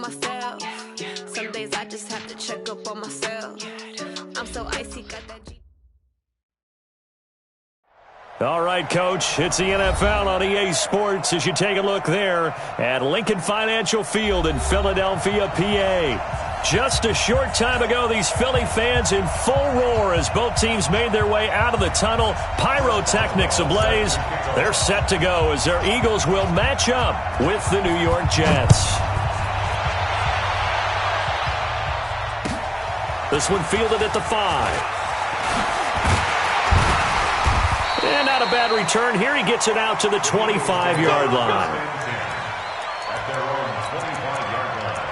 myself. Some days I just have to check up on myself. I'm so icy, got that G. All right, Coach, it's the NFL on EA Sports as you take a look there at Lincoln Financial Field in Philadelphia, PA. Just a short time ago, these Philly fans in full roar as both teams made their way out of the tunnel. Pyrotechnics ablaze. They're set to go as their Eagles will match up with the New York Jets. This one fielded at the 5. And not a bad return. Here he gets it out to the 25-yard line. At their own 25-yard line.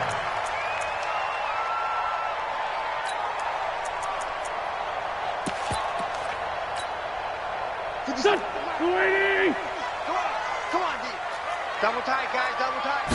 Come on, D. Double tight, guys, double tight.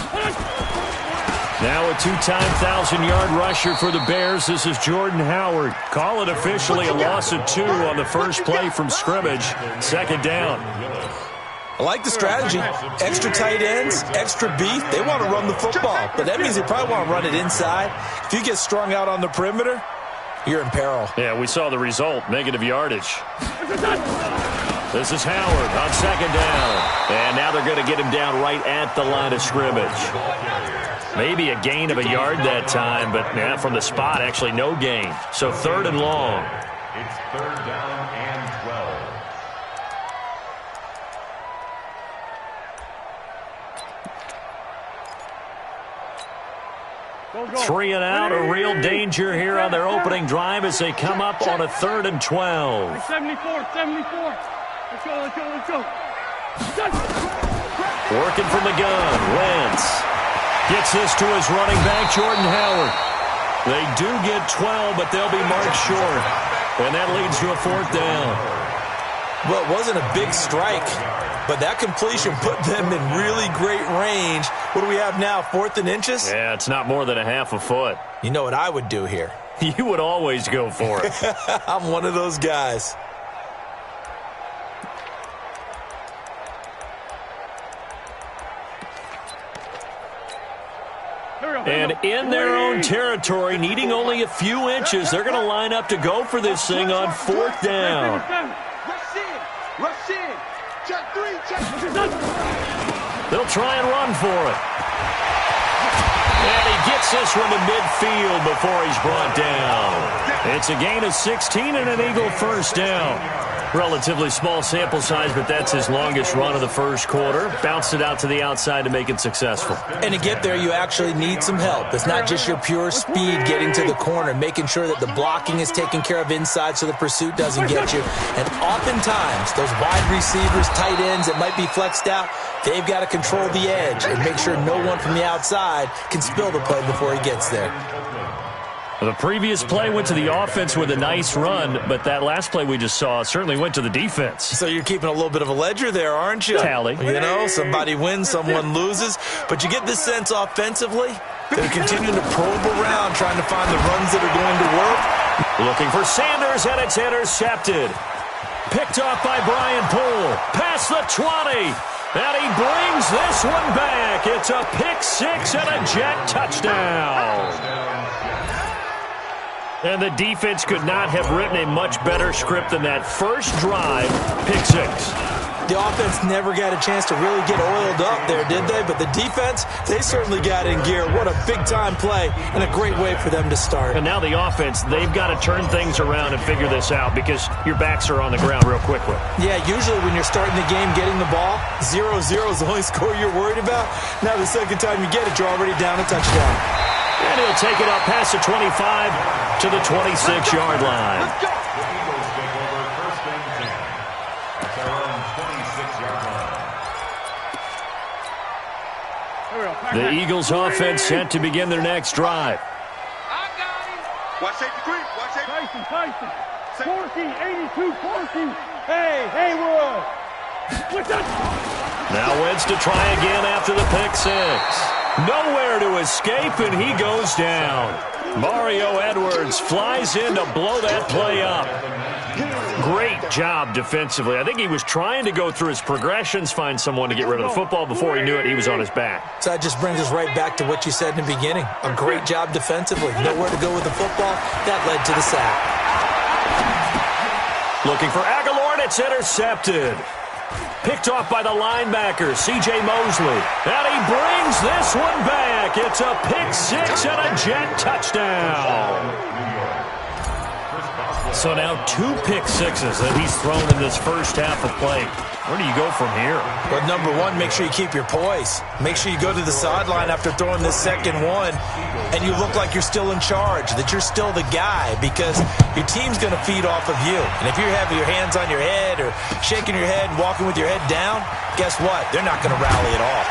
Now a two-time 1,000-yard rusher for the Bears. This is Jordan Howard. Call it officially a loss of 2 on the first play from scrimmage. Second down. I like the strategy. Extra tight ends, extra beef. They want to run the football, but that means they probably want to run it inside. If you get strung out on the perimeter, you're in peril. Yeah, we saw the result, negative yardage. This is Howard on second down. And now they're going to get him down right at the line of scrimmage. Maybe a gain of a yard that time, but yeah, from the spot, actually no gain. So third and long. It's third down and 12. 3 and out, a real danger here on their opening drive as they come up on a third and 12. 74. Let's go. Working from the gun, Wentz gets this to his running back, Jordan Howard. They do get 12, but they'll be marked short. And that leads to a fourth down. Well, it wasn't a big strike, but that completion put them in really great range. What do we have now, 4th and inches? Yeah, it's not more than a half a foot. You know what I would do here? You would always go for it. I'm one of those guys. And in their own territory, needing only a few inches, they're going to line up to go for this thing on fourth down. Rush in. Check 3, They'll try and run for it. And he gets this one to midfield before he's brought down. It's a gain of 16 and an Eagle first down. Relatively small sample size, but that's his longest run of the first quarter. Bounced it out to the outside to make it successful. And to get there, you actually need some help. It's not just your pure speed getting to the corner, making sure that the blocking is taken care of inside so the pursuit doesn't get you. And oftentimes, those wide receivers, tight ends that might be flexed out, they've got to control the edge and make sure no one from the outside can spill the play before he gets there. The previous play went to the offense with a nice run, but that last play we just saw certainly went to the defense. So you're keeping a little bit of a ledger there, aren't you? Tally. You know, somebody wins, someone loses. But you get this sense offensively, they're continuing to probe around, trying to find the runs that are going to work. Looking for Sanders, and it's intercepted. Picked off by Brian Poole. Past the 20. And he brings this one back. It's a pick 6 and a Jet touchdown. And the defense could not have written a much better script than that first drive, pick 6. The offense never got a chance to really get oiled up there, did they? But the defense, they certainly got in gear. What a big-time play and a great way for them to start. And now the offense, they've got to turn things around and figure this out because your backs are on the ground real quickly. Yeah, usually when you're starting the game getting the ball, 0-0 is the only score you're worried about. Now the second time you get it, you're already down a touchdown. And he'll take it up past the 25 to the 26-yard line. The Eagles take over first and 10. At their own 26-yard line. The Eagles offense set to begin their next drive. I got him. Watch safety creep. Watch safety. Tyson. 14, 82, 14. Hey, Haywood. What's that? Now Wentz to try again after the pick 6. Nowhere to escape, and he goes down. Mario Edwards flies in to blow that play up. Great job defensively. I think he was trying to go through his progressions, find someone to get rid of the football. Before he knew it, he was on his back. So that just brings us right back to what you said in the beginning. A great job defensively. Nowhere to go with the football. That led to the sack. Looking for Aguilar, and it's intercepted. Picked off by the linebacker, C.J. Mosley. And he brings this one back. It's a pick six and a Jet touchdown. So now 2 pick sixes that he's thrown in this first half of play. Where do you go from here? Well, number one, make sure you keep your poise. Make sure you go to the sideline after throwing this second one, and you look like you're still in charge, that you're still the guy, because your team's going to feed off of you. And if you're having your hands on your head or shaking your head and walking with your head down, guess what? They're not going to rally at all.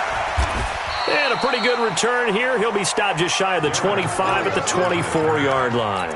And a pretty good return here. He'll be stopped just shy of the 25 at the 24-yard line.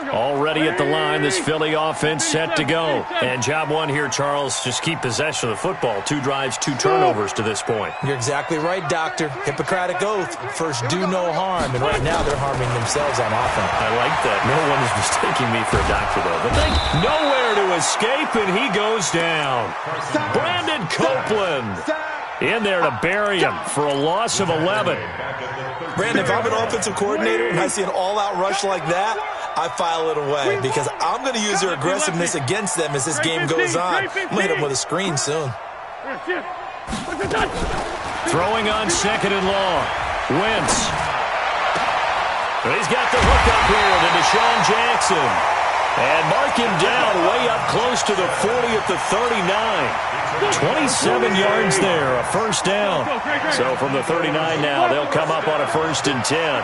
Already at the line, this Philly offense set to go. And job one here, Charles, just keep possession of the football. 2 drives, 2 turnovers to this point. You're exactly right, Doctor. Hippocratic oath. First, do no harm. And right now, they're harming themselves on offense. I like that. No one is mistaking me for a doctor, though. But nowhere to escape, and he goes down. Brandon Copeland in there to bury him for a loss of 11. Brandon, if I'm an offensive coordinator and I see an all-out rush like that, I file it away because I'm going to use their aggressiveness against them as this game goes on. I'm going to hit them with a screen soon. Throwing on second and long. Wentz. He's got the hook up here to Deshaun Jackson. And mark him down way up close to the 40 at the 39. 27 yards there, a first down. So from the 39 now, they'll come up on a 1st and 10.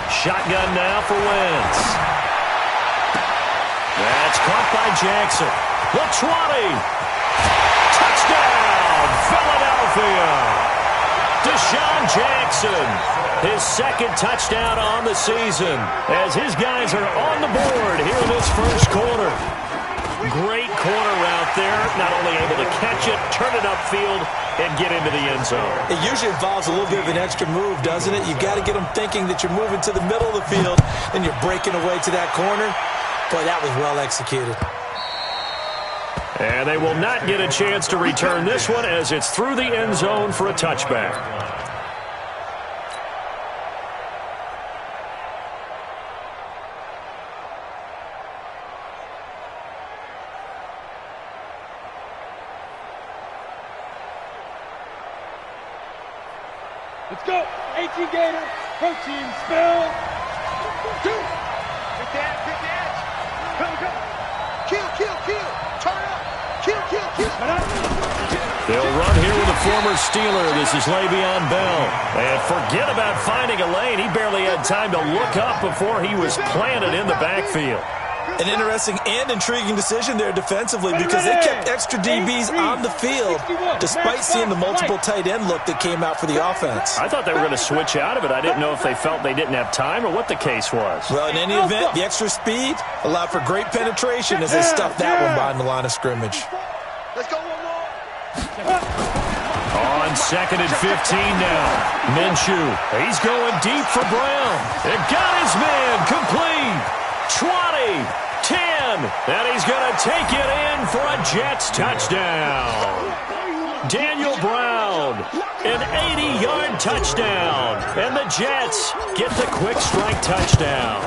Shotgun now for Wentz. That's caught by Jackson. The 20. Touchdown, Philadelphia. Deshaun Jackson, his 2nd touchdown on the season, as his guys are on the board here in this first quarter. Great corner route there, not only able to catch it, turn it upfield, and get into the end zone. It usually involves a little bit of an extra move, doesn't it? You've got to get them thinking that you're moving to the middle of the field, and you're breaking away to that corner. Boy, that was well executed. And they will not get a chance to return this one as it's through the end zone for a touchback. Let's go. 18 Gator. Protein spill. 2. Pick the edge. Go. Kill. Turn up. Kill. They'll run here with a former Steeler. This is Le'Veon Bell. And forget about finding a lane. He barely had time to look up before he was planted in the backfield. An interesting and intriguing decision there defensively because they kept extra DBs on the field despite seeing the multiple tight end look that came out for the offense. I thought they were going to switch out of it. I didn't know if they felt they didn't have time or what the case was. Well, in any event, the extra speed allowed for great penetration as they stuffed that one behind the line of scrimmage. Let's go one more. On 2nd and 15 now. Minshew. He's going deep for Brown. It got his man complete. 20, 10, and he's going to take it in for a Jets touchdown. Daniel Brown, an 80-yard touchdown, and the Jets get the quick strike touchdown.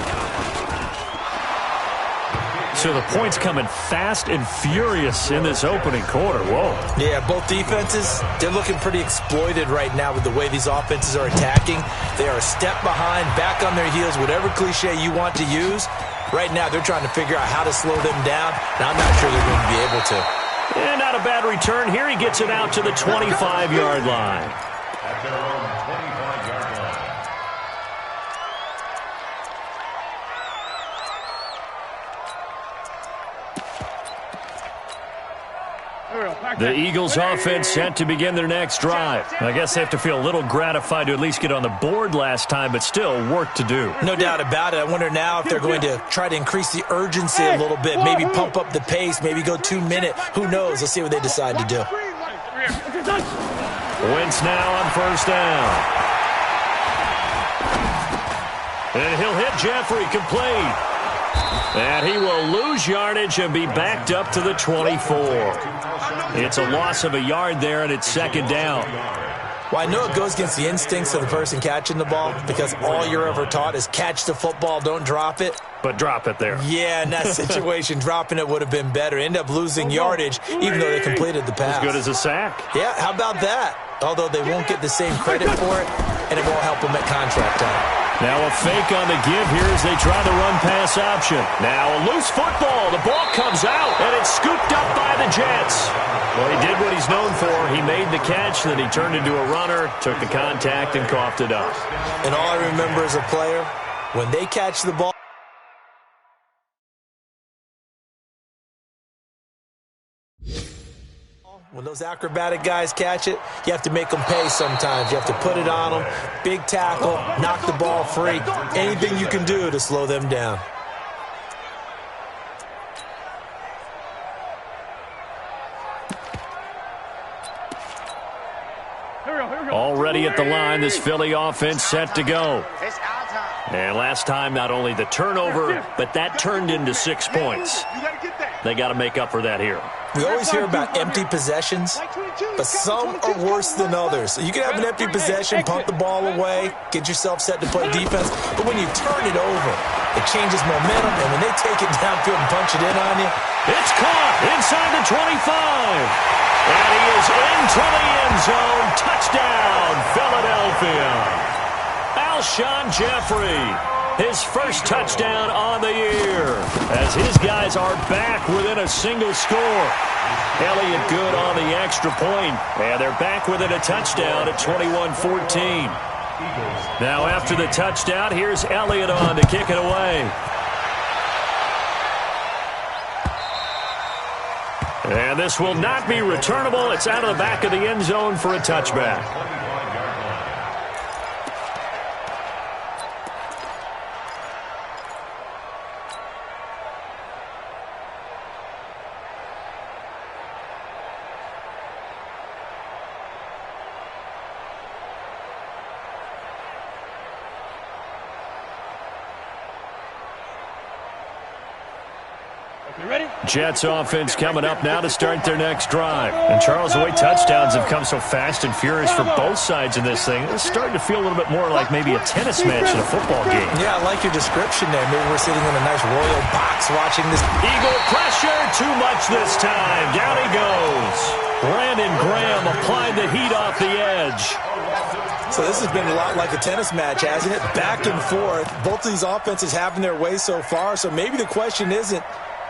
So the points coming fast and furious in this opening quarter. Whoa. Yeah, both defenses, they're looking pretty exploited right now with the way these offenses are attacking. They are a step behind, back on their heels, whatever cliche you want to use. Right now, they're trying to figure out how to slow them down, and I'm not sure they're going to be able to. And not a bad return here. He gets it out to the 25-yard line. At their own 25-yard line. The Eagles offense set to begin their next drive. I guess they have to feel a little gratified to at least get on the board last time, but still work to do. No doubt about it. I wonder now if they're going to try to increase the urgency a little bit, maybe pump up the pace, maybe go 2 minute. Who knows? Let's see what they decide to do. Wentz now on first down. And he'll hit Jeffrey complete. And he will lose yardage and be backed up to the 24. It's a loss of a yard there, and it's second down. Well, I know it goes against the instincts of the person catching the ball because all you're ever taught is catch the football, don't drop it. But drop it there. Yeah, in that situation, dropping it would have been better. End up losing yardage, even though they completed the pass. As good as a sack. Yeah, how about that? Although they won't get the same credit for it, and it won't help them at contract time. Now a fake on the give here as they try the run-pass option. Now a loose football. The ball comes out, and it's scooped up by the Jets. Well, he did what he's known for. He made the catch, then he turned into a runner, took the contact, and coughed it up. And all I remember as a player, when they catch the ball, when those acrobatic guys catch it, you have to make them pay sometimes. You have to put it on them. Big tackle, knock the ball free. Anything you can do to slow them down. Already at the line, this Philly offense set to go. And last time, not only the turnover, but that turned into 6 points. They got to make up for that here. We always hear about empty possessions, but some are worse than others. You can have an empty possession, punt the ball away, get yourself set to play defense, but when you turn it over, it changes momentum, and when they take it downfield and punch it in on you, it's caught inside the 25. And he is into the end zone. Touchdown, Philadelphia. Alshon Jeffrey, his first touchdown on the year, as his guys are back within a single score. Elliott good on the extra point, and they're back within a touchdown at 21-14. Now after the touchdown, here's Elliott on to kick it away. And this will not be returnable. It's out of the back of the end zone for a touchback. Jets offense coming up now to start their next drive. And Charles, the way touchdowns have come so fast and furious for both sides in this thing, it's starting to feel a little bit more like maybe a tennis match in a football game. Yeah, I like your description there. Maybe we're sitting in a nice royal box watching this. Eagle pressure, too much this time. Down he goes. Brandon Graham applied the heat off the edge. So this has been a lot like a tennis match, hasn't it? Back and forth. Both of these offenses having their way so far. So maybe the question isn't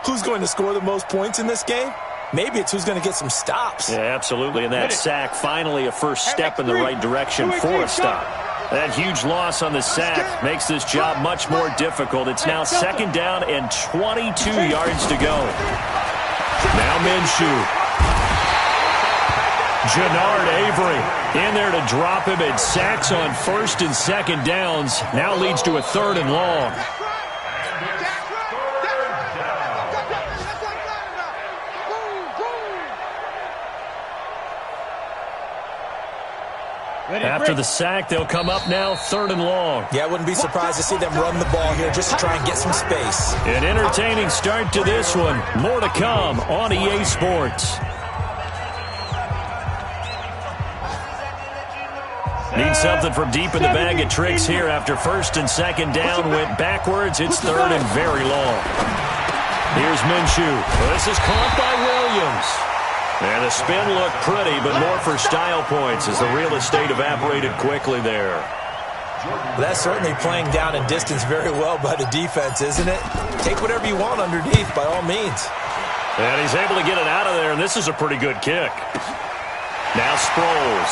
who's going to score the most points in this game. Maybe it's who's going to get some stops. Yeah, absolutely. And that sack, finally a first step in the right direction for a stop. That huge loss on the sack makes this job much more difficult. It's now second down and 22 yards to go. Now Minshew. Jannard Avery in there to drop him, and sacks on first and second downs. Now leads to a third and long. After the sack, they'll come up now, third and long. Yeah, I wouldn't be surprised to see them run the ball here just to try and get some space. An entertaining start to this one. More to come on EA Sports. Need something from deep in the bag of tricks here after first and second down went backwards. It's third and very long. Here's Minshew. This is caught by Williams. And the spin looked pretty, but more for style points as the real estate evaporated quickly there. That's certainly playing down in distance very well by the defense, isn't it? Take whatever you want underneath, by all means. And he's able to get it out of there, and this is a pretty good kick. Now Sproles.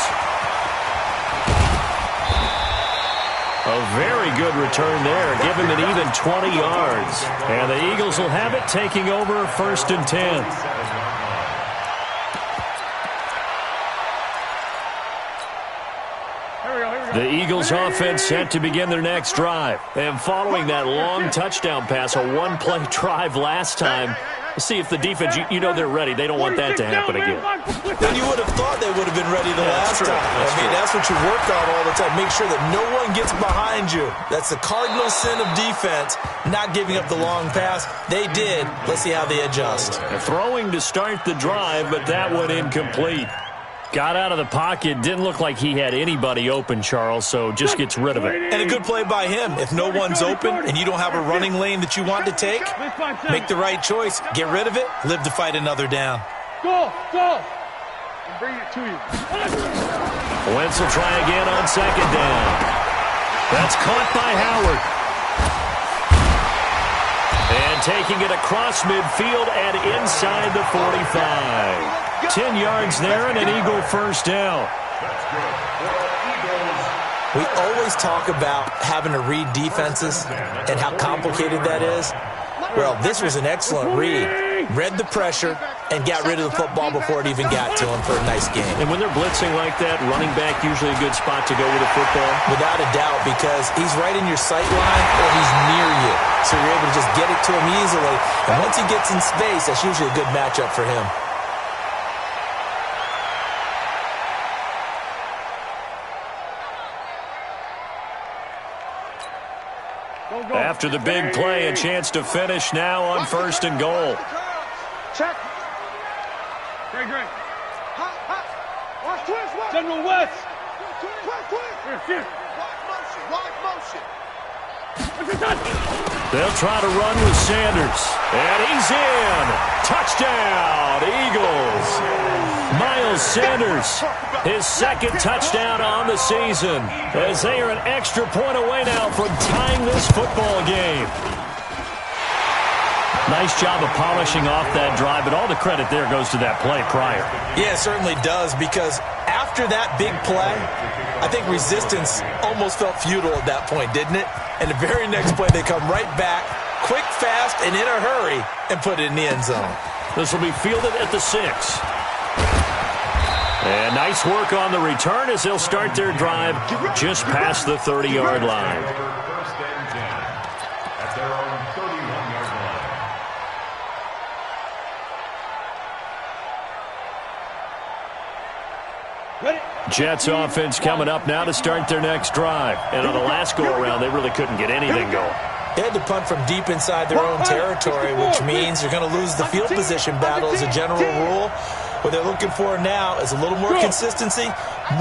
A very good return there. Give him an even 20 yards. And the Eagles will have it, taking over first and 10. The Eagles offense set to begin their next drive. And following that long touchdown pass, a one-play drive last time, let's see if the defense, you know they're ready. They don't want that to happen again. And you would have thought they would have been ready the last time. That's what you work on all the time. Make sure that no one gets behind you. That's the cardinal sin of defense, not giving up the long pass. They did. Let's see how they adjust. They're throwing to start the drive, but that one incomplete. Got out of the pocket. Didn't look like he had anybody open, Charles, so just gets rid of it. And a good play by him. If no one's open and you don't have a running lane that you want to take, make the right choice. Get rid of it. Live to fight another down. Go! And bring it to you. Wentz will try again on second down. That's caught by Howard. And taking it across midfield and inside the 45. 10 yards there and an Eagle first down. We always talk about having to read defenses and how complicated that is. Well, this was an excellent read. Read the pressure and got rid of the football before it even got to him for a nice game. And when they're blitzing like that, running back usually a good spot to go with the football? Without a doubt, because he's right in your sight line or he's near you. So you're able to just get it to him easily. And once he gets in space, that's usually a good matchup for him. After the big play, a chance to finish now on first and goal. Check. Great. Watch twist, West. General West. Twist. Watch motion. They'll try to run with Sanders. And he's in. Touchdown, Eagles. Miles Sanders, his second touchdown on the season, as they are an extra point away now from tying this football game. Nice job of polishing off that drive, but all the credit there goes to that play prior. Yeah, it certainly does, because after that big play, I think resistance almost felt futile at that point, didn't it? And the very next play, they come right back, quick, fast, and in a hurry, and put it in the end zone. This will be fielded at the 6. And nice work on the return as they'll start their drive just past the 30-yard line. First and 10 at their own 31-yard line. Ready? Jets offense coming up now to start their next drive. And on the last go-around, they really couldn't get anything going. They had to punt from deep inside their own territory, which means they're going to lose the field position battle as a general rule. What they're looking for now is a little more consistency,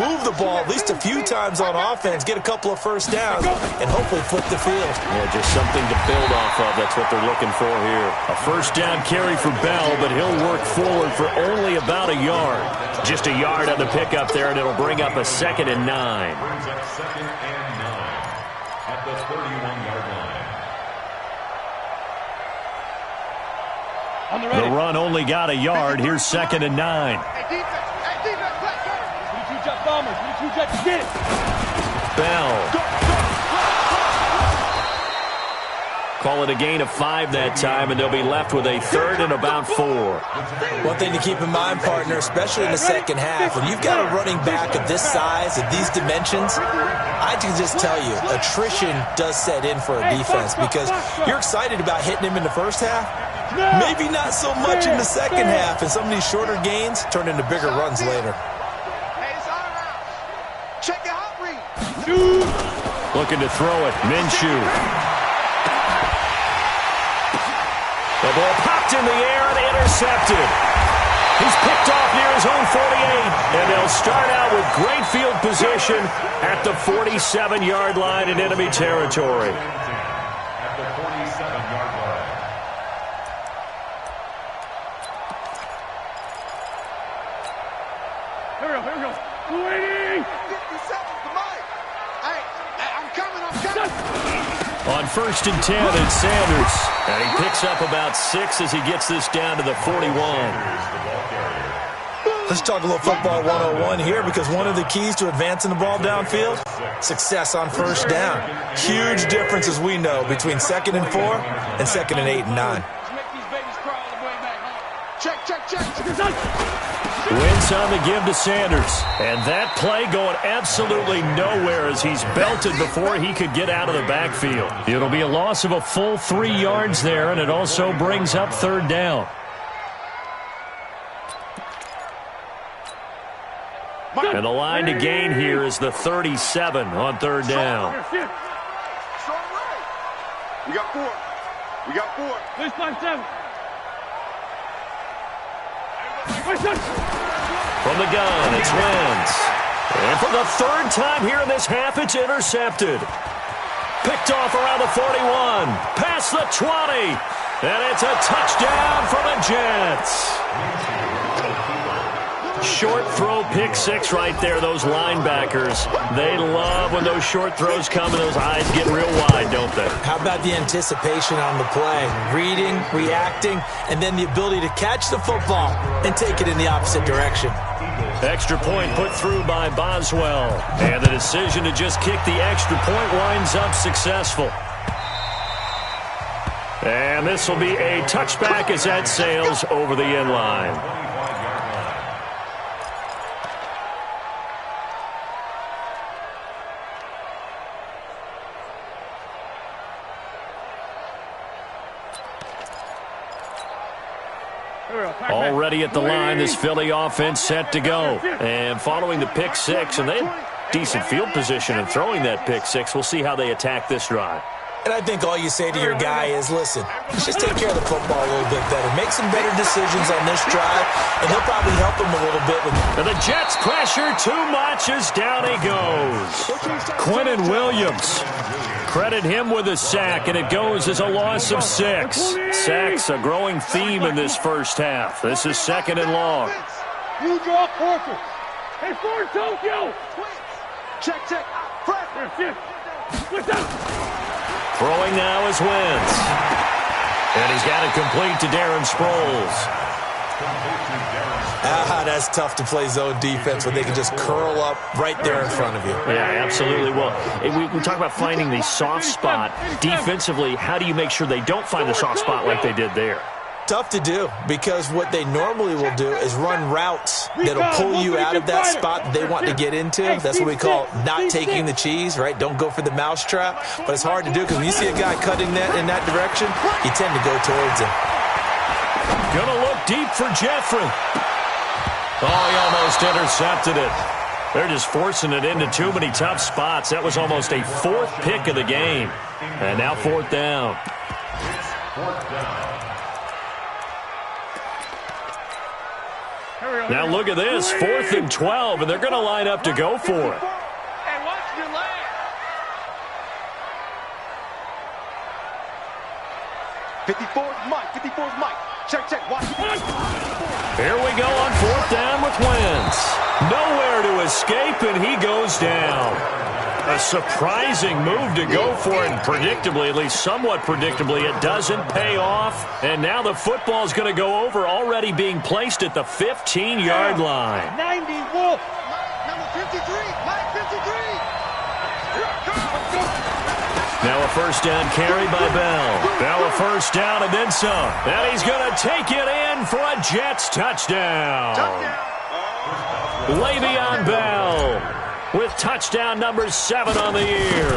move the ball at least a few times on offense, get a couple of first downs, and hopefully flip the field. Yeah, just something to build off of. That's what they're looking for here. A first down carry for Bell, but he'll work forward for only about a yard. Just a yard on the pickup there, and it'll bring up a 2nd and 9. Brings up 2nd and 9 at the 31-yard line. The run only got a yard. Here's 2nd and 9. Hey, defense, black guy. 22 Jet Bombers, 22 Jets, get it. Bell. Call it a gain of 5 that time, and they'll be left with a 3rd and about 4. One thing to keep in mind, partner, especially in the second half, when you've got a running back of this size, of these dimensions, I can just tell you, attrition does set in for a defense because you're excited about hitting him in the first half. Maybe not so much in the second half, and some of these shorter gains turn into bigger runs later. Hey, it's out of bounds. Check your hot read. Looking to throw it. Minshew. The ball popped in the air and intercepted. He's picked off near his own 48, and they'll start out with great field position at the 47-yard line in enemy territory. At the 47-yard line. Here we go. 280. 50 seconds to Mike. Hey, I'm coming. On 1st and 10, it's Sanders. And he picks up about 6 as he gets this down to the 41. Let's talk a little football 101 here, because one of the keys to advancing the ball downfield, success on first down. Huge difference, as we know, between 2nd and 4 and 2nd and 8 and 9. Make these babies cry all the way back home. Check. Wentz on the give to Sanders. And that play going absolutely nowhere as he's belted before he could get out of the backfield. It'll be a loss of a full 3 yards there, and it also brings up third down. And the line to gain here is the 37 on third down. We got 4. We got 4. 657. From the gun, it's Wentz. And for the third time here in this half, it's intercepted. Picked off around the 41. Past the 20. And it's a touchdown for the Jets. Short throw pick 6 right there, those linebackers. They love when those short throws come and those eyes get real wide, don't they? How about the anticipation on the play? Reading, reacting, and then the ability to catch the football and take it in the opposite direction. Extra point put through by Boswell. And the decision to just kick the extra point winds up successful. And this will be a touchback as that sails over the end line. Already at the line, this Philly offense set to go. And following the pick 6, and they had decent field position in throwing that pick 6. We'll see how they attack this drive. And I think all you say to your guy is, listen, let's just take care of the football a little bit better. Make some better decisions on this drive, and he'll probably help him a little bit. And the Jets pressure too much as down he goes. Quinnen Williams. Credit him with a sack, and it goes as a loss of 6. Sacks a growing theme in this first half. This is 2nd and long. You draw quarters. Hey, for Tokyo. Check. Press. What's up? Throwing now is Wentz. And he's got it complete to Darren Sproles. That's tough to play zone defense when they can just curl up right there in front of you. Yeah, absolutely. Well, we talk about finding the soft spot. Defensively, how do you make sure they don't find the soft spot like they did there? Tough to do, because what they normally will do is run routes that'll pull you out of that spot that they want to get into. That's what we call not taking the cheese, right? Don't go for the mousetrap. But it's hard to do because when you see a guy cutting that in that direction, you tend to go towards him. Gonna look deep for Jeffrey. Oh, he almost intercepted it. They're just forcing it into too many tough spots. That was almost a 4th pick of the game. And now 4th down. Now look at this, 4th and 12, and they're going to line up to go for it. Hey, watch your leg. 54's Mike. 54's Mike. Check. Watch. Here we go on 4th down with Wentz. Nowhere to escape, and he goes down. A surprising move to go for it, and predictably, at least somewhat predictably, it doesn't pay off. And now the football's going to go over, already being placed at the 15-yard line. 90 Wolf. Number 53. Mike 53. Now a first down carry by Bell. Now a first down and then some. And he's going to take it in for a Jets touchdown. Le'Veon Bell with touchdown number 7 on the year.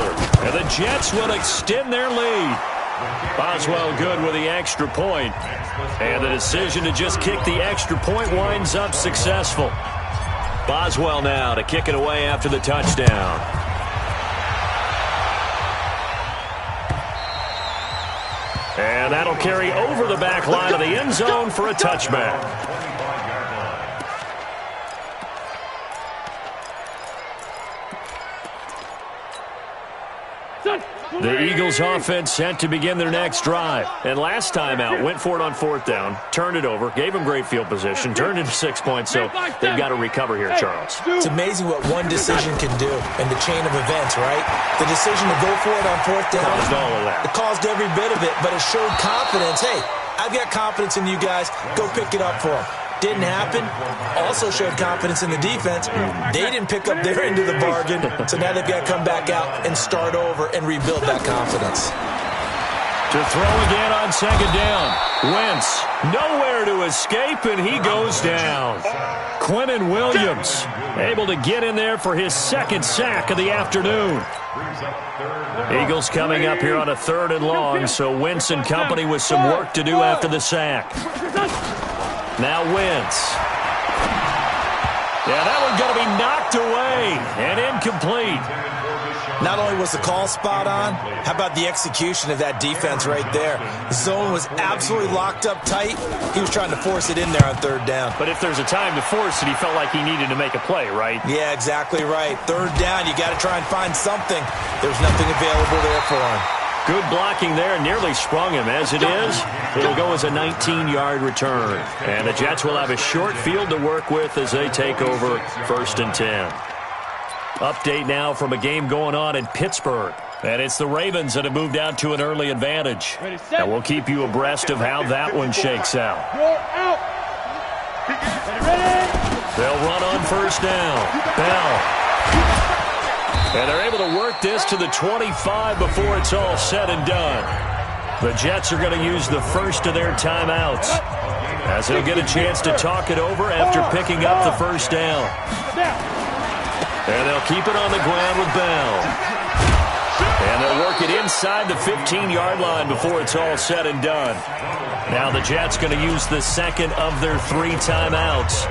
And the Jets will extend their lead. Boswell good with the extra point. And the decision to just kick the extra point winds up successful. Boswell now to kick it away after the touchdown. And that'll carry over the back line of the end zone for a touchback. The Eagles offense set to begin their next drive. And last time out, went for it on 4th down, turned it over, gave them great field position, turned it to 6 points, so they've got to recover here, Charles. It's amazing what one decision can do in the chain of events, right? The decision to go for it on 4th down. Caused all of that. It caused every bit of it, but it showed confidence. Hey, I've got confidence in you guys. Go pick it up for them. Didn't happen. Also showed confidence in the defense. They didn't pick up their end of the bargain, so now they've got to come back out and start over and rebuild that confidence. To throw again on second down. Wentz, nowhere to escape, and he goes down. Quinnen Williams able to get in there for his second sack of the afternoon. Eagles coming up here on a 3rd and long, so Wentz and company with some work to do after the sack. Now Wentz. Yeah, that one's going to be knocked away and incomplete. Not only was the call spot on, how about the execution of that defense right there? The zone was absolutely locked up tight. He was trying to force it in there on 3rd down. But if there's a time to force it, he felt like he needed to make a play, right? Yeah, exactly right. 3rd down, you got to try and find something. There's nothing available there for him. Good blocking there, nearly sprung him. As it is, it'll go as a 19-yard return. And the Jets will have a short field to work with as they take over 1st and 10. Update now from a game going on in Pittsburgh. And it's the Ravens that have moved out to an early advantage. And we'll keep you abreast of how that one shakes out. They'll run on 1st down. Bell. And they're able to work this to the 25 before it's all said and done. The Jets are going to use the first of their timeouts, as they'll get a chance to talk it over after picking up the 1st down. And they'll keep it on the ground with Bell. And they'll work it inside the 15-yard line before it's all said and done. Now the Jets going to use the second of their 3 timeouts,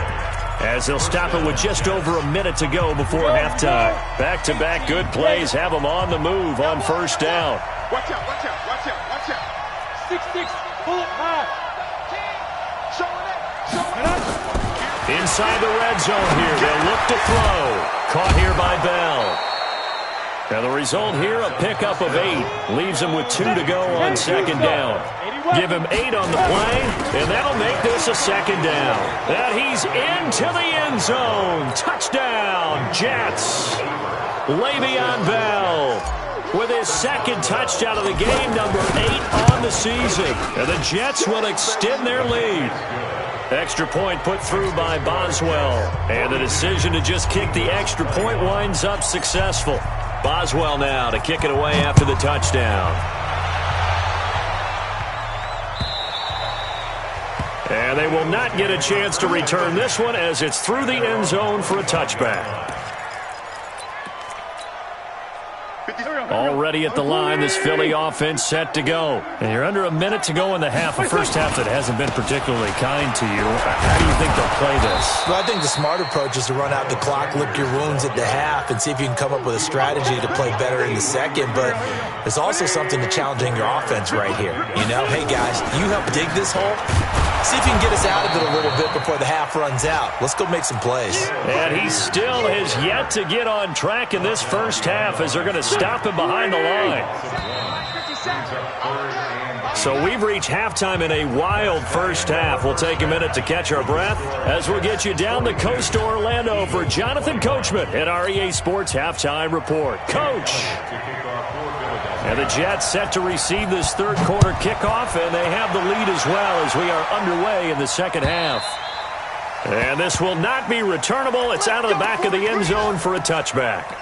as they'll stop it with just over a minute to go before halftime. Back-to-back good plays have them on the move on 1st down. Watch out, watch out, watch out, watch out. 6-6, pull it high. Inside the red zone here, they'll look to throw. Caught here by Bell. Now the result here, a pickup of 8. Leaves him with 2 to go on 2nd down. Give him 8 on the play, and that'll make this a 2nd down. And he's into the end zone. Touchdown, Jets. Le'Veon Bell with his 2nd touchdown of the game, number 8 on the season. And the Jets will extend their lead. Extra point put through by Boswell. And the decision to just kick the extra point winds up successful. Boswell now to kick it away after the touchdown. And they will not get a chance to return this one, as it's through the end zone for a touchback. Already at the line, this Philly offense set to go. And you're under a minute to go in the half, a first half that hasn't been particularly kind to you. How do you think they'll play this? Well, I think the smart approach is to run out the clock, lick your wounds at the half, and see if you can come up with a strategy to play better in the second. But there's also something to challenging your offense right here. You know, hey, guys, you help dig this hole. See if you can get us out of it a little bit before the half runs out. Let's go make some plays. And he still has yet to get on track in this first half, as they're going to stop him behind the line. So we've reached halftime in a wild first half. We'll take a minute to catch our breath as we'll get you down the coast to Orlando for Jonathan Coachman at our EA Sports Halftime Report. Coach! And the Jets set to receive this 3rd quarter kickoff, and they have the lead as well as we are underway in the second half. And this will not be returnable. It's out of the back of the end zone for a touchback.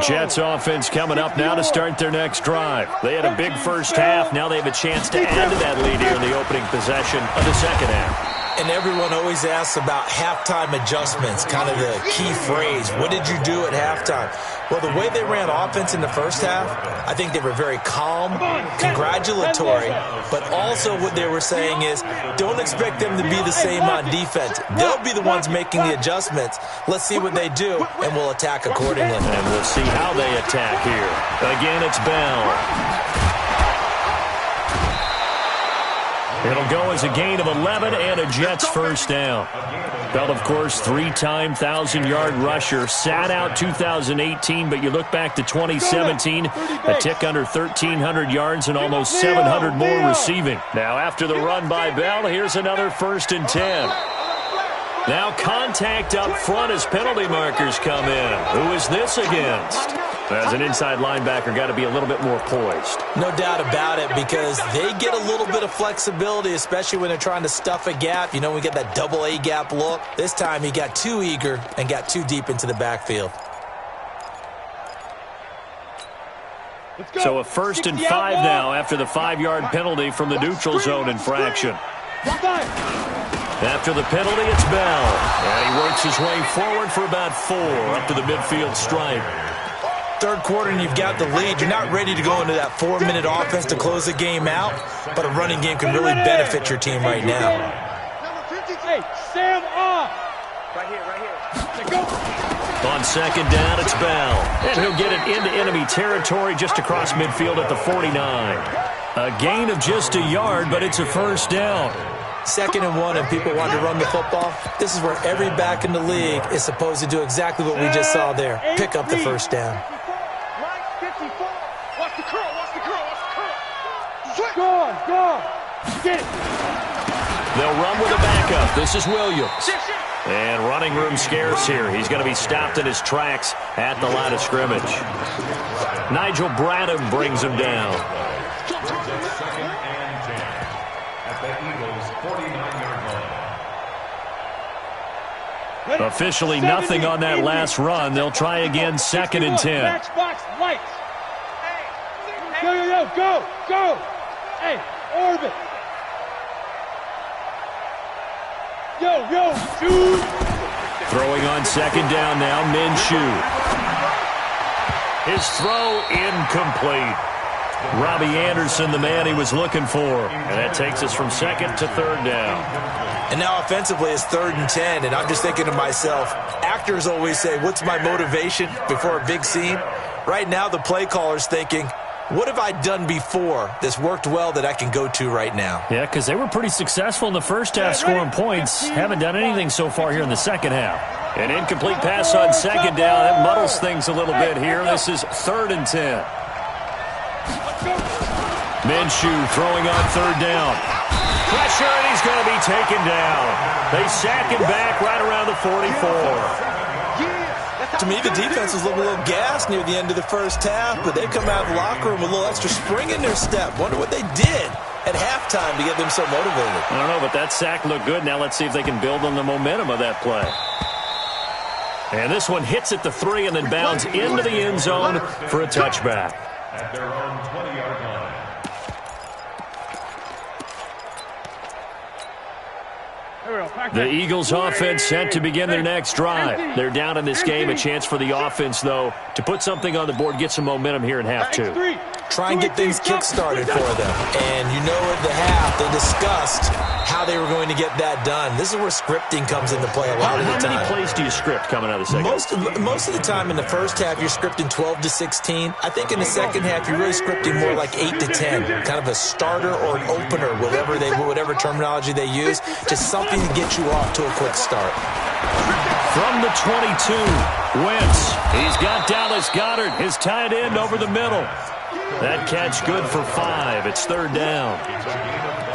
Jets offense coming up now to start their next drive. They had a big first half. Now they have a chance to add to that lead here in the opening possession of the second half. And everyone always asks about halftime adjustments, kind of the key phrase. What did you do at halftime? Well, the way they ran offense in the first half, I think they were very calm, congratulatory, but also what they were saying is, don't expect them to be the same on defense. They'll be the ones making the adjustments. Let's see what they do, and we'll attack accordingly. And we'll see how they attack here. Again, it's Bell. It'll go as a gain of 11 and a Jets first down. Bell, of course, 3-time 1,000-yard rusher. Sat out 2018, but you look back to 2017, a tick under 1,300 yards and almost 700 more receiving. Now, after the run by Bell, here's another 1st and 10. Now contact up front as penalty markers come in. Who is this against? As an inside linebacker, got to be a little bit more poised. No doubt about it, because they get a little bit of flexibility, especially when they're trying to stuff a gap. You know, we get that double A gap look. This time he got too eager and got too deep into the backfield. So a 1st and 5 now after the 5-yard penalty from the neutral zone infraction. After the penalty, it's Bell. And he works his way forward for about 4 up to the midfield stripe. Third quarter and you've got the lead. You're not ready to go into that 4-minute offense to close the game out, but a running game can really benefit your team right now. Hey, Sam off. Right here. Go. On 2nd down, it's Bell. And he'll get it into enemy territory just across midfield at the 49. A gain of just a yard, but it's a 1st down. 2nd and 1 and people want to run the football. This is where every back in the league is supposed to do exactly what we just saw there. Pick up the 1st down. Watch the curl. Go. Get it. They'll run with a backup. This is Williams. And running room scarce here. He's going to be stopped in his tracks at the line of scrimmage. Nigel Bradham brings him down. 2nd and 10 at the Eagles' 49-yard line. Officially nothing on that last run. They'll try again 2nd and 10. Matchbox lights. Go. Hey, orbit. Yo, shoot. Throwing on 2nd down now, Minshew. His throw incomplete. Robbie Anderson, the man he was looking for. And that takes us from 2nd to 3rd down. And now offensively it's 3rd and 10, and I'm just thinking to myself, actors always say, what's my motivation before a big scene? Right now the play caller's thinking, what have I done before that's worked well that I can go to right now? Yeah, because they were pretty successful in the first half scoring points. Haven't done anything so far here in the second half. An incomplete pass on 2nd down. That muddles things a little bit here. This is 3rd and 10. Minshew throwing on 3rd down. Pressure, and he's going to be taken down. They sack him back right around the 44. To me, the defense was looking a little gassed near the end of the first half, but they come out of the locker room with a little extra spring in their step. Wonder what they did at halftime to get them so motivated. I don't know, but that sack looked good. Now let's see if they can build on the momentum of that play. And this one hits at the 3 and then bounds into the end zone for a touchback. At their own 20-yard line. The Eagles offense set to begin their next drive. They're down in this game. A chance for the offense, though, to put something on the board, get some momentum here in half 2. Try and get things kick-started for them. And you know at the half, they discussed how they were going to get that done. This is where scripting comes into play a lot of the time. How many plays do you script coming out of the second half? Most of the time in the first half, you're scripting 12 to 16. I think in the second half, you're really scripting more like 8 to 10. Kind of a starter or an opener, whatever terminology they use. Just something to get you off to a quick start. From the 22, Wentz. He's got Dallas Goedert, his tight end, over the middle. That catch good for 5. It's 3rd down.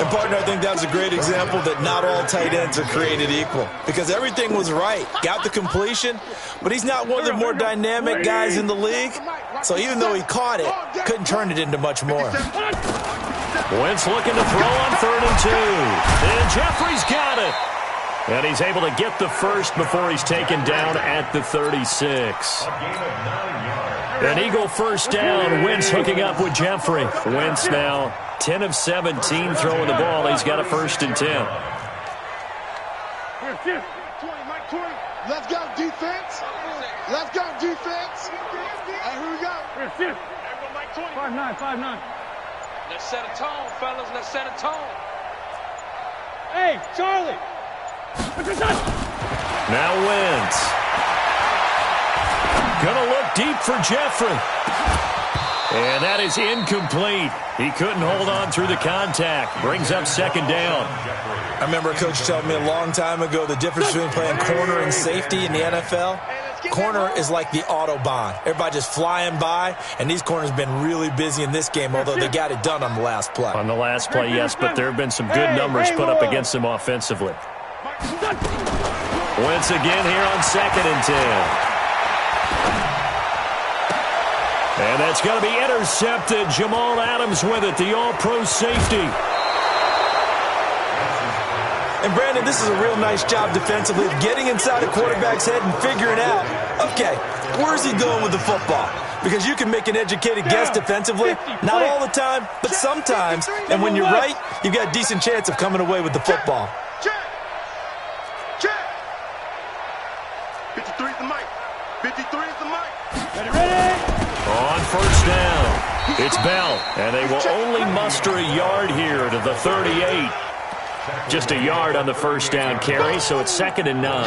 And, partner, I think that was a great example that not all tight ends are created equal. Because everything was right. Got the completion, but he's not one of the more dynamic guys in the league. So even though he caught it, couldn't turn it into much more. Wentz looking to throw on 3rd and 2. And Jeffrey's got it. And he's able to get the first before he's taken down at the 36. An Eagle 1st down. Wentz hooking up with Jeffrey. Wentz now 10 of 17 throwing the ball. He's got a 1st and 10. 20, Mike 20. Let's go defense. Let's go defense. Hey, here we go. Everyone, Mike 20. 5'9". Let's set a tone, fellas. Let's set a tone. Hey, Charlie. Now Wentz. Gonna look deep for Jeffrey. And that is incomplete. He couldn't hold on through the contact. Brings up 2nd down. I remember a coach telling me a long time ago the difference between playing corner and safety in the NFL. Corner is like the Autobahn. Everybody just flying by, and these corners have been really busy in this game, although they got it done on the last play. On the last play, yes, but there have been some good numbers put up against them offensively. Wentz again here on 2nd and 10. And that's going to be intercepted. Jamal Adams with it, the all-pro safety. And, Brandon, this is a real nice job defensively of getting inside a quarterback's head and figuring out, okay, where's he going with the football? Because you can make an educated guess defensively, not all the time, but sometimes. And when you're right, you've got a decent chance of coming away with the football. Check. 53 is the mic. 53 is the mic. Ready? On first down, it's Bell, and they will only muster a yard here to the 38. Just a yard on the first down carry, so it's 2nd and 9.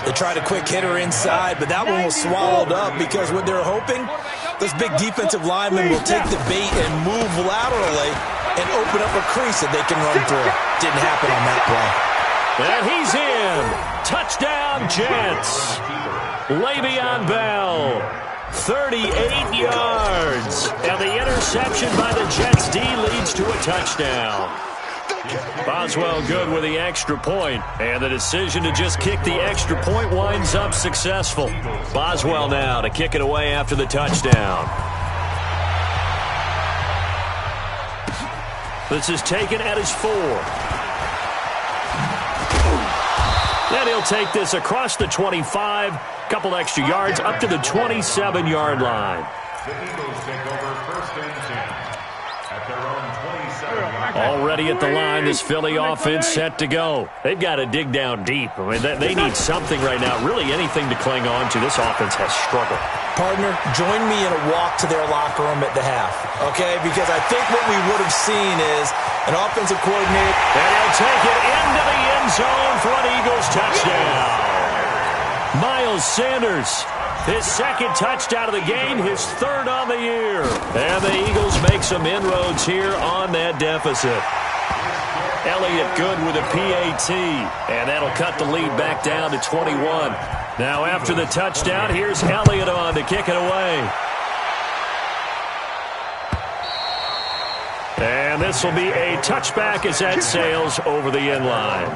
They tried a quick hitter inside, but that one was swallowed up because what they're hoping, those big defensive linemen will take the bait and move laterally and open up a crease that they can run through. Didn't happen on that play. And he's in. Touchdown, Jets. Le'Veon Bell, 38 yards. And the interception by the Jets D leads to a touchdown. Boswell good with the extra point, and the decision to just kick the extra point winds up successful. Boswell now to kick it away after the touchdown. This is taken at his 4. Then he'll take this across the 25, couple extra yards up to the 27-yard line. The Eagles take over 1st and 10 at their own 27-yard line. Already at the line, this Philly offense set to go. They've got to dig down deep. I mean, they need something right now, really anything to cling on to. This offense has struggled. Partner, join me in a walk to their locker room at the half, okay? Because I think what we would have seen is an offensive coordinator. And he'll take it into the end zone for an Eagles touchdown. Miles Sanders, his 2nd touchdown of the game, his 3rd on the year. And the Eagles make some inroads here on that deficit. Elliott good with a PAT, and that'll cut the lead back down to 21. Now after the touchdown, here's Elliott on to kick it away. And this will be a touchback as that sails over the end line.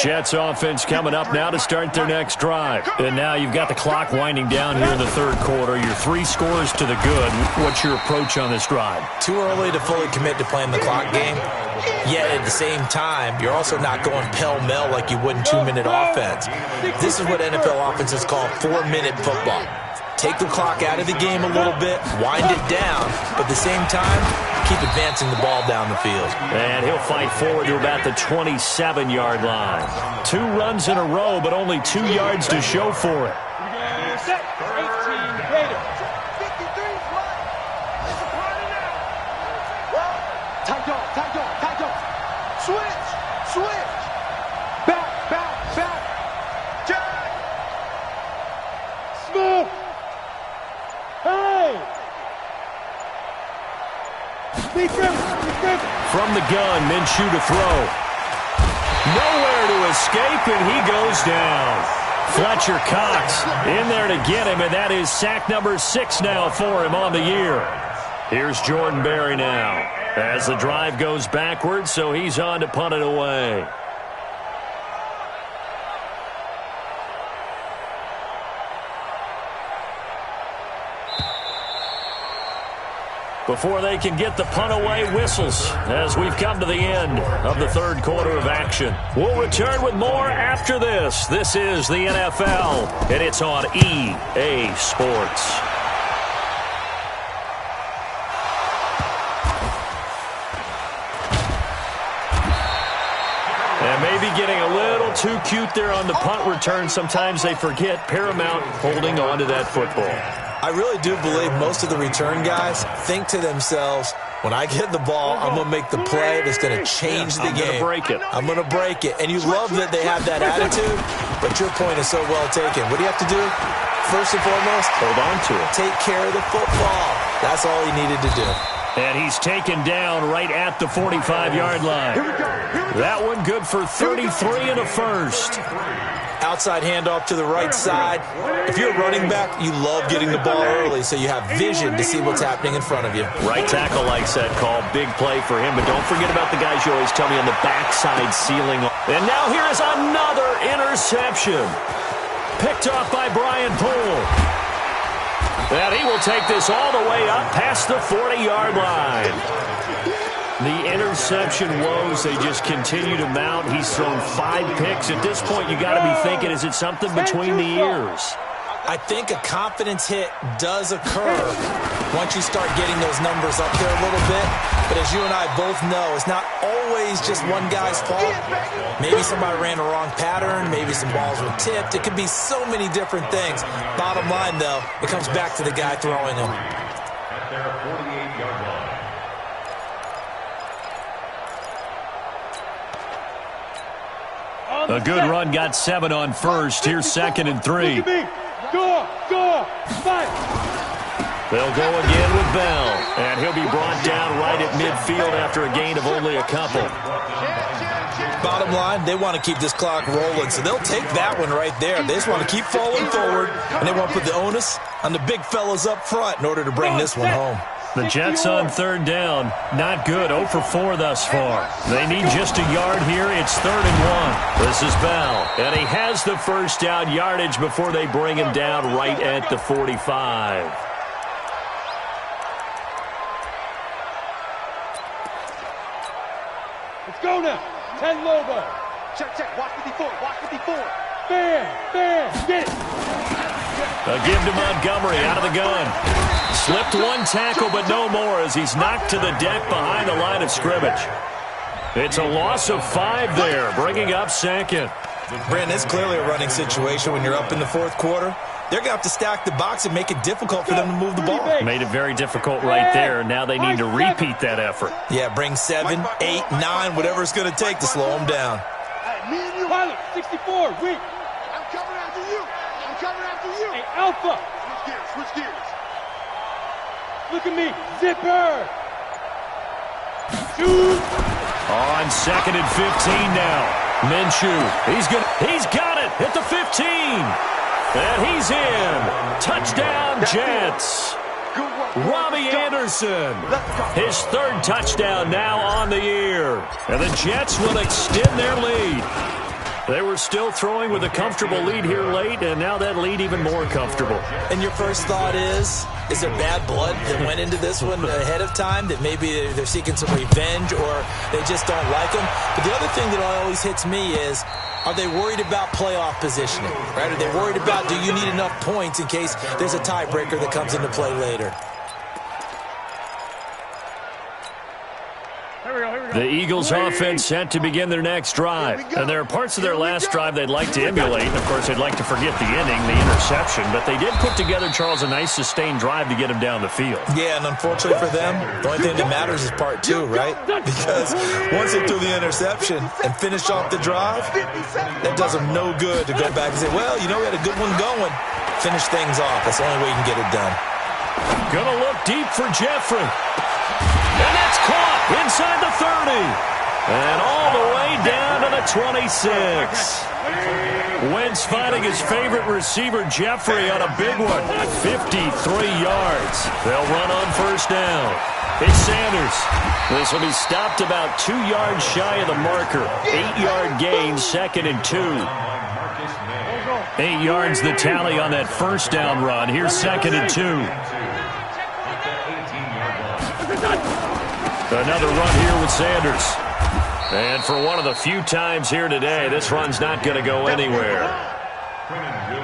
Jets offense coming up now to start their next drive. And now you've got the clock winding down here in the 3rd quarter. Your 3 scores to the good. What's your approach on this drive? Too early to fully commit to playing the clock game. Yet at the same time, you're also not going pell-mell like you would in 2-minute offense. This is what NFL offenses call 4-minute football. Take the clock out of the game a little bit, wind it down, but at the same time, keep advancing the ball down the field. And he'll fight forward to about the 27-yard line. 2 runs in a row, but only 2 yards to show for it. Set. 18, Raider. 53 is right. It's a party now. Tight dog. Switch. Back. Jack. Smith. Hey. Be Griffin. From the gun, Minshew to throw. Nowhere to escape, and he goes down. Fletcher Cox in there to get him, and that is sack number 6 now for him on the year. Here's Jordan Berry now as the drive goes backwards, so he's on to punt it away. Before they can get the punt away, whistles as we've come to the end of the 3rd quarter of action. We'll return with more after this. This is the NFL, and it's on EA Sports. And maybe getting a little too cute there on the punt return. Sometimes they forget Paramount holding on to that football. I really do believe most of the return guys think to themselves, when I get the ball, I'm going to make the play that's going to change the game. I'm going to break it. And you love that they have that attitude, but your point is so well taken. What do you have to do? First and foremost, hold on to it. Take care of the football. That's all he needed to do. And he's taken down right at the 45-yard line. That one good for 33 and a first. outside handoff to the right side. If you're a running back, you love getting the ball early so you have vision to see what's happening in front of you. Right tackle likes that call. Big play for him, but don't forget about the guys you always tell me on the backside ceiling. And now here is another interception. Picked off by Brian Poole. And he will take this all the way up past the 40-yard line. The interception woes, they just continue to mount. He's thrown 5 picks. At this point, you got to be thinking, is it something between the ears? I think a confidence hit does occur once you start getting those numbers up there a little bit. But as you and I both know, it's not always just one guy's fault. Maybe somebody ran a wrong pattern. Maybe some balls were tipped. It could be so many different things. Bottom line, though, it comes back to the guy throwing them. At their 48-yard line. A good run got 7 on first. Here's 2nd and 3. Go, fight. They'll go again with Bell, and he'll be brought down right at midfield after a gain of only a couple. Bottom line, they want to keep this clock rolling, so they'll take that one right there. They just want to keep falling forward, and they want to put the onus on the big fellas up front in order to bring this one home. The Jets on 3rd down. Not good. 0 for 4 thus far. They need just a yard here. It's 3rd and 1. This is Bell. And he has the first down yardage before they bring him down right at the 45. Let's go now. 10 Lobo. Check. Watch 54. Bam. Get it. A give to Montgomery out of the gun. Slipped one tackle, but no more as he's knocked to the deck behind the line of scrimmage. It's a loss of 5 there, bringing up 2nd. Brandon, it's clearly a running situation when you're up in the 4th quarter. They're going to have to stack the box and make it difficult for them to move the ball. Made it very difficult right there. Now they need to repeat that effort. Yeah, bring 7, 8, 9, whatever it's going to take to slow them down. Hey, me and you. Pilot, 64, weak. I'm coming after you. Hey, Alpha. Switch gears. Look at me. Zipper. Shoot. On 2nd and 15 now. Minshew. He's got it at the 15. And he's in. Touchdown, Jets. Robbie Anderson. His 3rd touchdown now on the year. And the Jets will extend their lead. They were still throwing with a comfortable lead here late, and now that lead even more comfortable. And your first thought is there bad blood that went into this one ahead of time, that maybe they're seeking some revenge or they just don't like them? But the other thing that always hits me is, are they worried about playoff positioning? Right? Are they worried about, do you need enough points in case there's a tiebreaker that comes into play later? The Eagles offense set to begin their next drive. And there are parts of their last drive they'd like to emulate. And, of course, they'd like to forget the inning, the interception. But they did put together, Charles, a nice sustained drive to get him down the field. Yeah, and unfortunately for them, the only thing that matters is part 2, right? Because once they threw the interception and finished off the drive, that does them no good to go back and say, well, you know, we had a good one going. Finish things off. That's the only way you can get it done. Gonna look deep for Jeffrey. And that's caught inside the 30. And all the way down to the 26. Wentz finding his favorite receiver, Jeffrey, on a big one. 53 yards. They'll run on 1st down. It's Sanders. This will be stopped about 2 yards shy of the marker. 8-yard gain, 2nd and 2. 8 yards the tally on that 1st down run. Here's 2nd and 2. Another run here with Sanders. And for one of the few times here today, this run's not going to go anywhere.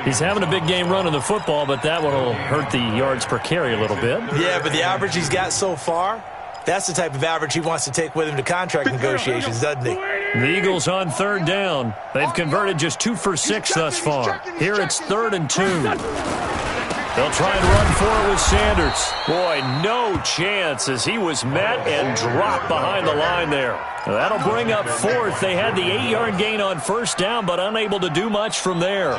He's having a big game running the football, but that one will hurt the yards per carry a little bit. Yeah, but the average he's got so far, that's the type of average he wants to take with him to contract negotiations, doesn't he? The Eagles on 3rd down. They've converted just 2 for 6 thus far. Here it's 3rd and 2. They'll try and run for it with Sanders. Boy, no chance as he was met and dropped behind the line there. That'll bring up 4th. They had the 8-yard gain on 1st down, but unable to do much from there.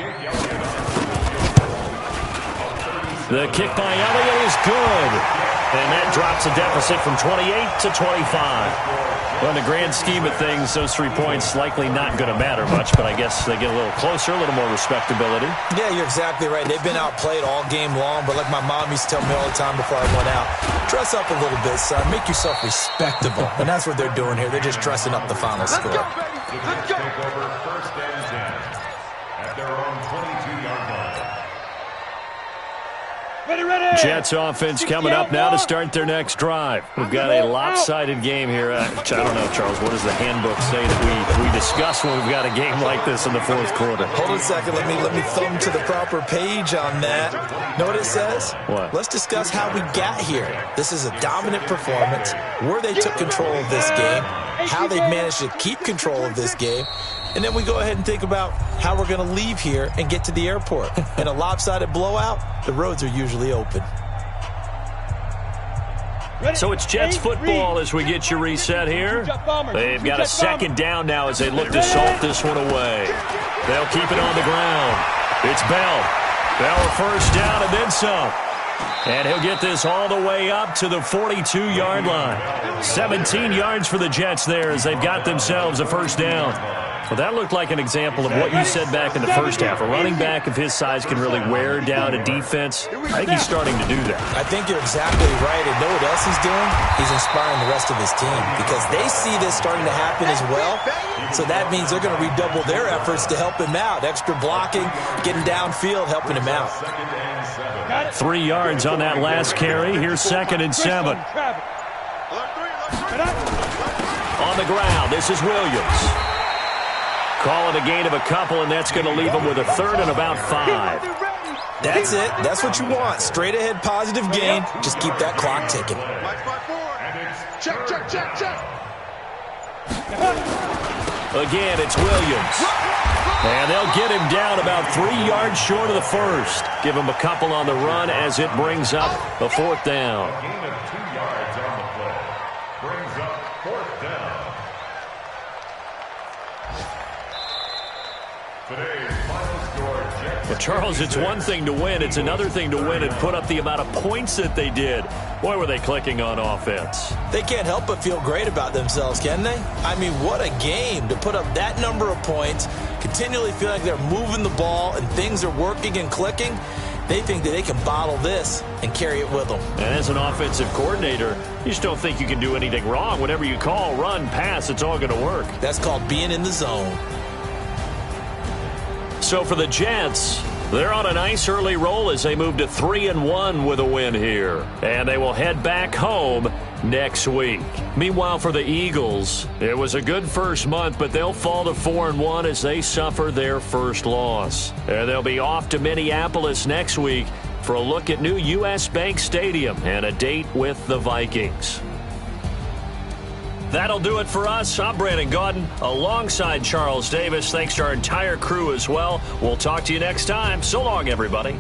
The kick by Elliott is good. And that drops the deficit from 28 to 25. Well, in the grand scheme of things, those 3 points likely not going to matter much, but I guess they get a little closer, a little more respectability. Yeah, you're exactly right. They've been outplayed all game long, but like my mom used to tell me all the time before I went out, dress up a little bit, son. Make yourself respectable. And that's what they're doing here. They're just dressing up the final score. Let's go. Take over first and 10 at their own 22-yard line. Ready. Jets offense coming up now to start their next drive. We've got a lopsided game here. I don't know, Charles. What does the handbook say that we discuss when we've got a game like this in the fourth quarter? Hold on a second. Let me thumb to the proper page on that. Know what it says? What? Let's discuss how we got here. This is a dominant performance, where they took control of this game, how they managed to keep control of this game, and then we go ahead and think about how we're going to leave here and get to the airport. In a lopsided blowout, the roads are usually open. So it's Jets football as we get you reset here. They've got a second down now as they look to salt this one away. They'll keep it on the ground. It's Bell. Bell a first down and then some. And he'll get this all the way up to the 42-yard line. 17 yards for the Jets there as they've got themselves a first down. Well, that looked like an example of what you said back in the first half. A running back of his size can really wear down a defense. I think he's starting to do that. I think you're exactly right. And know what else he's doing? He's inspiring the rest of his team because they see this starting to happen as well. So that means they're going to redouble their efforts to help him out. Extra blocking, getting downfield, helping him out. 3 yards on that last carry. Here's 2nd and 7. On the ground, this is Williams. Call it a gain of a couple, and that's going to leave him with a 3rd and about 5. That's it. That's what you want. Straight ahead positive gain. Just keep that clock ticking. Check. Again, it's Williams. And they'll get him down about 3 yards short of the first. Give him a couple on the run as it brings up a 4th down. Gain of 2 yards on the play. Brings up 4th down. Today's final score, Jets. Well, Charles, it's one thing to win. It's another thing to win and put up the amount of points that they did. Boy, were they clicking on offense. They can't help but feel great about themselves, can they? I mean, what a game to put up that number of points, continually feel like they're moving the ball and things are working and clicking. They think that they can bottle this and carry it with them. And as an offensive coordinator, you just don't think you can do anything wrong. Whatever you call, run, pass, it's all going to work. That's called being in the zone. So for the Jets, they're on a nice early roll as they move to 3-1 with a win here. And they will head back home next week. Meanwhile, for the Eagles, it was a good first month, but they'll fall to 4-1 as they suffer their first loss. And they'll be off to Minneapolis next week for a look at new U.S. Bank Stadium and a date with the Vikings. That'll do it for us. I'm Brandon Gaudin alongside Charles Davis. Thanks to our entire crew as well. We'll talk to you next time. So long, everybody.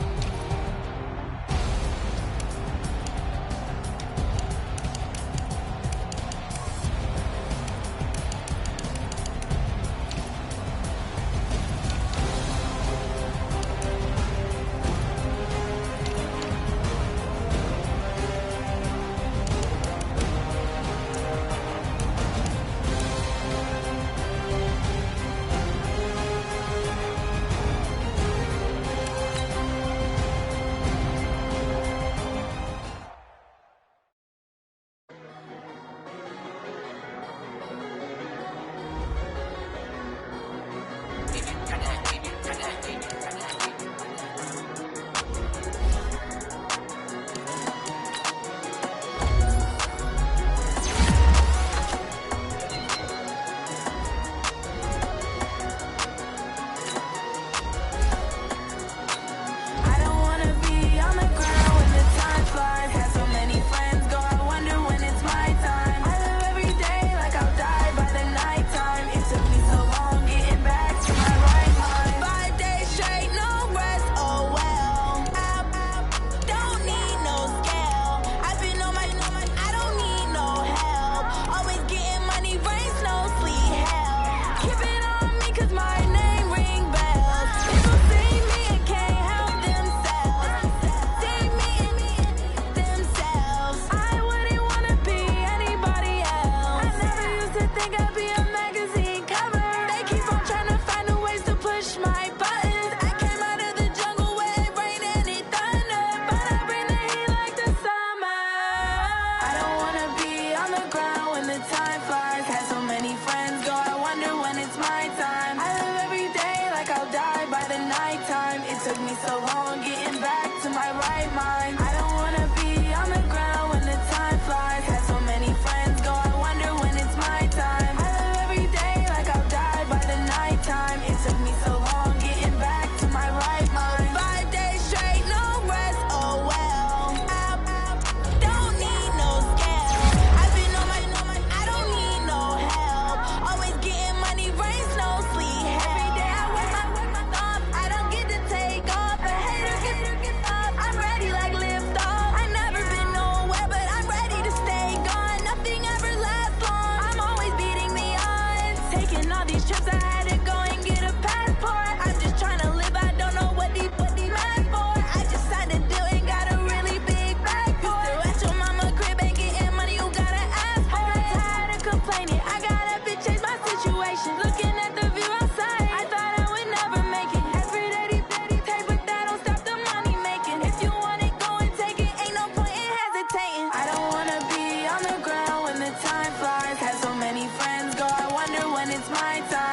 when it's my time.